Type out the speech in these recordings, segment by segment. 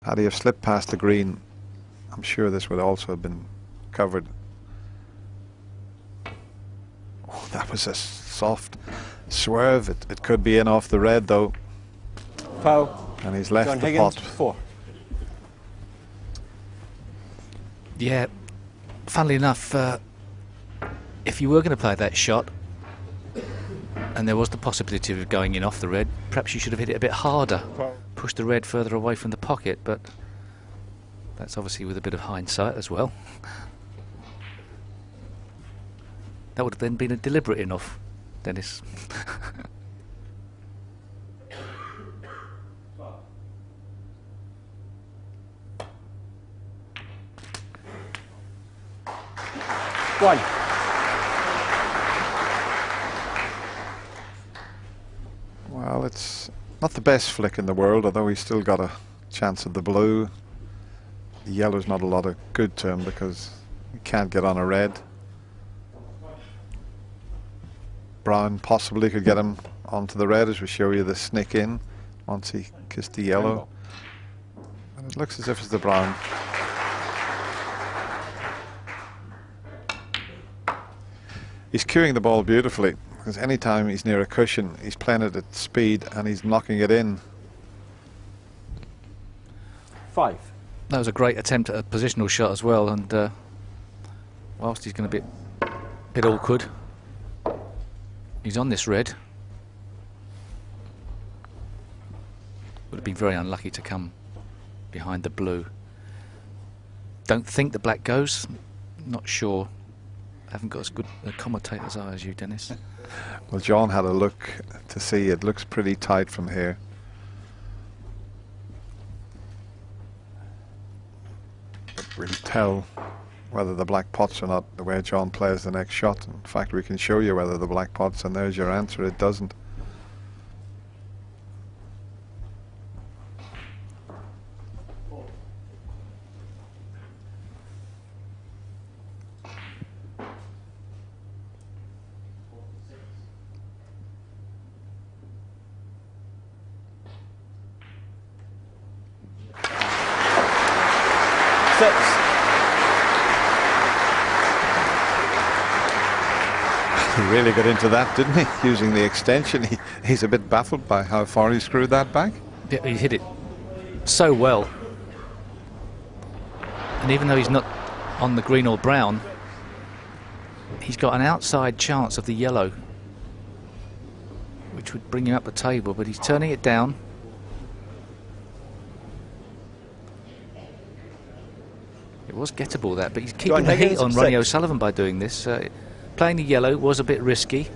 Had he have slipped past the green, I'm sure this would also have been covered. Oh, that was a soft swerve. It could be in off the red though. Foul. And he's left John the Higgins, pot. 4. Yeah, funnily enough, if you were going to play that shot and there was the possibility of going in off the red, perhaps you should have hit it a bit harder, push the red further away from the pocket, but that's obviously with a bit of hindsight as well. That would have then been a deliberate in-off, Dennis. One. Well, it's not the best flick in the world, although he's still got a chance of the blue. The yellow's not a lot of good to him because he can't get on a red. Brown possibly could get him onto the red, as we show you the snick in once he kissed the yellow. And it looks as if it's the brown. He's cueing the ball beautifully, because any time he's near a cushion, he's playing it at speed and he's knocking it in. 5. That was a great attempt at a positional shot as well, and whilst he's going to be a bit awkward, he's on this red. Would have been very unlucky to come behind the blue. Don't think the black goes. Not sure. Haven't got as good a commentator's eye as you, Dennis. Well, John had a look to see. It looks pretty tight from here. Can't really tell whether the black pots or not the way John plays the next shot. In fact, we can show you whether the black pots, and there's your answer. It doesn't. He really got into that, didn't he? Using the extension. He's a bit baffled by how far he screwed that back. Yeah, he hit it so well. And even though he's not on the green or brown, he's got an outside chance of the yellow, which would bring him up the table, but he's turning it down. It was gettable, that, but he's keeping the heat on Ronnie O'Sullivan by doing this. Playing the yellow was a bit risky.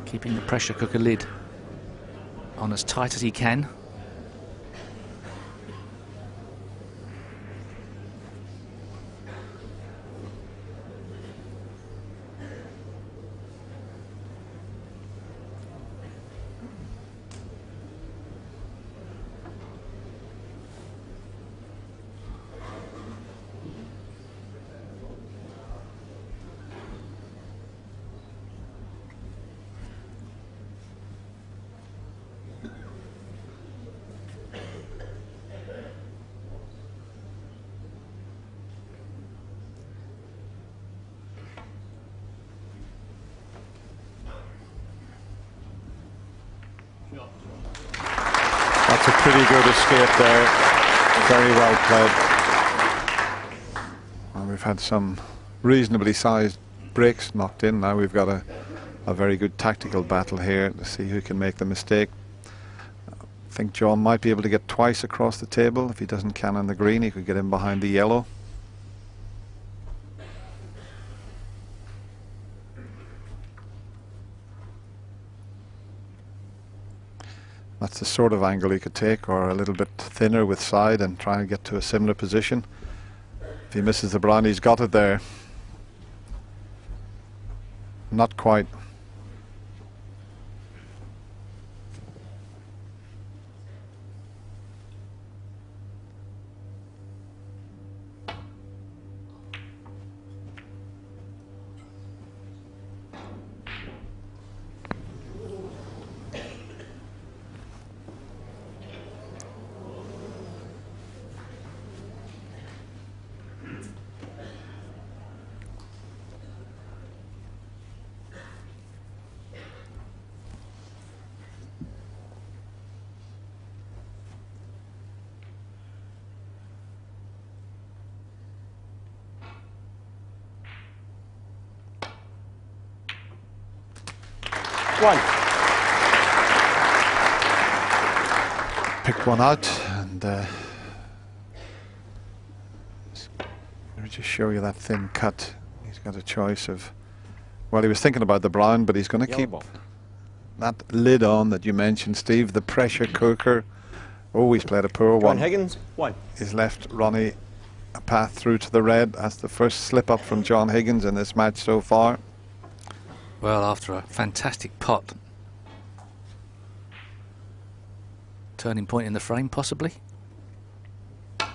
Keeping the pressure cooker lid on as tight as he can. That's a pretty good escape there. Very well played. And we've had some reasonably sized breaks knocked in. Now we've got a very good tactical battle here to see who can make the mistake. I think John might be able to get twice across the table. If he doesn't cannon the green, he could get in behind the yellow. That's the sort of angle he could take, or a little bit thinner with side and try and get to a similar position. If he misses the brown, he's got it there. Not quite. 1. Picked one out, and let me just show you that thin cut. He's got a choice of, well, he was thinking about the brown, but he's going to Yellow keep ball. that lid on that you mentioned, Steve, the pressure cooker. Oh, he's played a poor John one. Higgins, 1. He's left Ronnie a path through to the red. That's the first slip up from John Higgins in this match so far. Well, after a fantastic pot. Turning point in the frame, possibly. 1.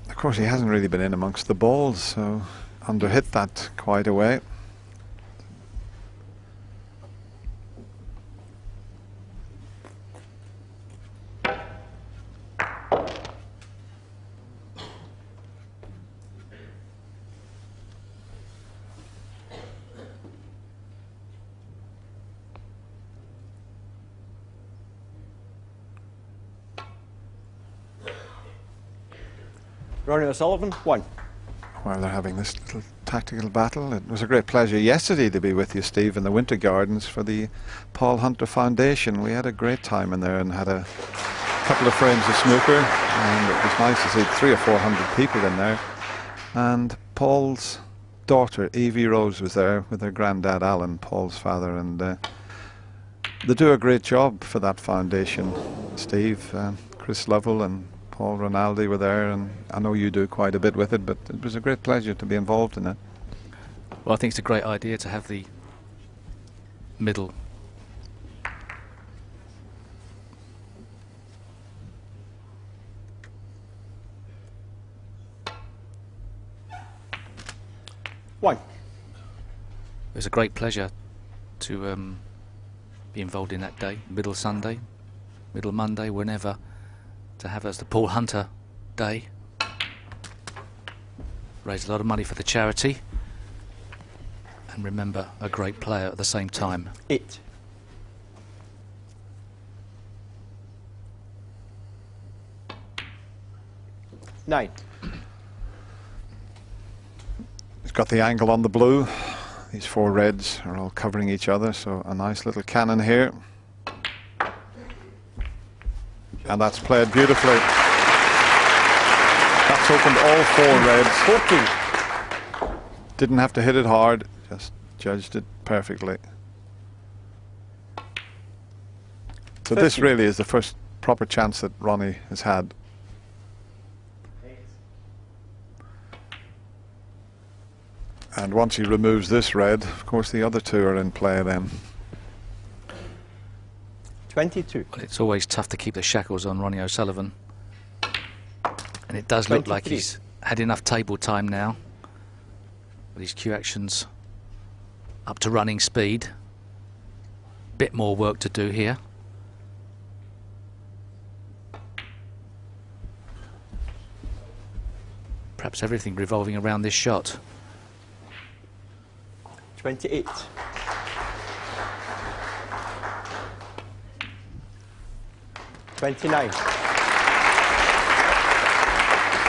Of course, he hasn't really been in amongst the balls, so underhit that quite a way. Ronnie O'Sullivan, 1. While they're having this little tactical battle, it was a great pleasure yesterday to be with you, Steve, in the Winter Gardens for the Paul Hunter Foundation. We had a great time in there and had a couple of frames of snooker, and it was nice to see 300 or 400 people in there. And Paul's daughter, Evie Rose, was there with her granddad, Alan, Paul's father, and they do a great job for that foundation, Steve. Chris Lovell and Paul Rinaldi were there, and I know you do quite a bit with it, but it was a great pleasure to be involved in it. Well, I think it's a great idea to have the middle One. It was a great pleasure to be involved in that day, middle Sunday, middle Monday, whenever, to have as the Paul Hunter Day. Raise a lot of money for the charity and remember a great player at the same time. 8. Nine. He's got the angle on the blue. These four reds are all covering each other, so a nice little cannon here. And that's played beautifully. That's opened all four reds. 14. Didn't have to hit it hard, just judged it perfectly. So this 15. really is the first proper chance that Ronnie has had. And once he removes this red, of course the other two are in play then. 22. Well, it's always tough to keep the shackles on Ronnie O'Sullivan. And it does look like 23. he's had enough table time now. With his cue actions up to running speed. Bit more work to do here. Perhaps everything revolving around this shot. 28. 29.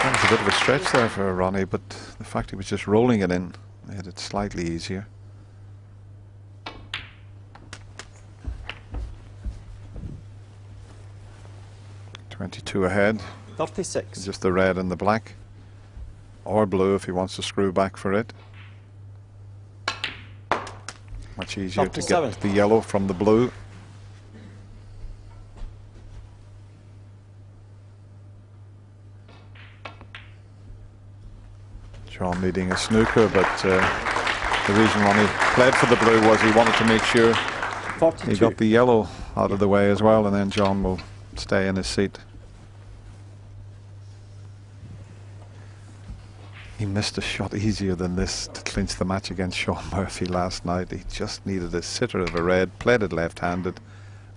That was a bit of a stretch there for Ronnie, but the fact he was just rolling it in made it slightly easier. .22 ahead. 36. Just the red and the black, or blue if he wants to screw back for it. Much easier to 37. get the yellow from the blue. John leading a snooker, but the reason Ronnie played for the blue was he wanted to make sure 42. he got the yellow out of the way as well, and then John will stay in his seat. He missed a shot easier than this to clinch the match against Sean Murphy last night. He just needed a sitter of a red, played it left-handed,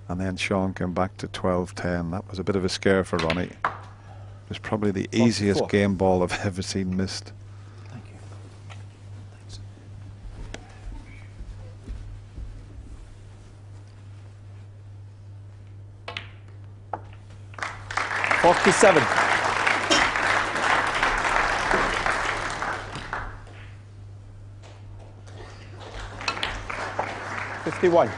and then Sean came back to 12-10. That was a bit of a scare for Ronnie. It was probably the easiest 44. game ball I've ever seen missed. Thank you. Thanks. 47. 51.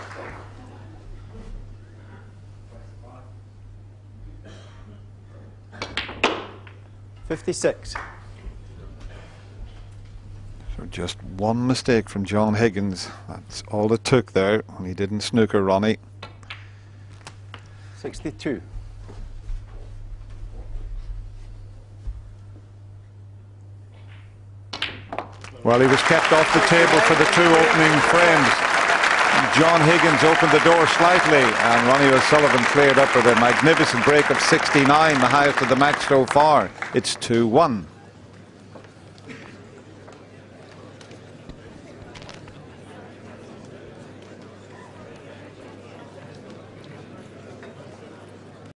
56. So just one mistake from John Higgins. That's all it took there when he didn't snooker Ronnie. 62. Well, he was kept off the table for the two opening frames. John Higgins opened the door slightly, and Ronnie O'Sullivan cleared up with a magnificent break of 69, the highest of the match so far. It's 2-1.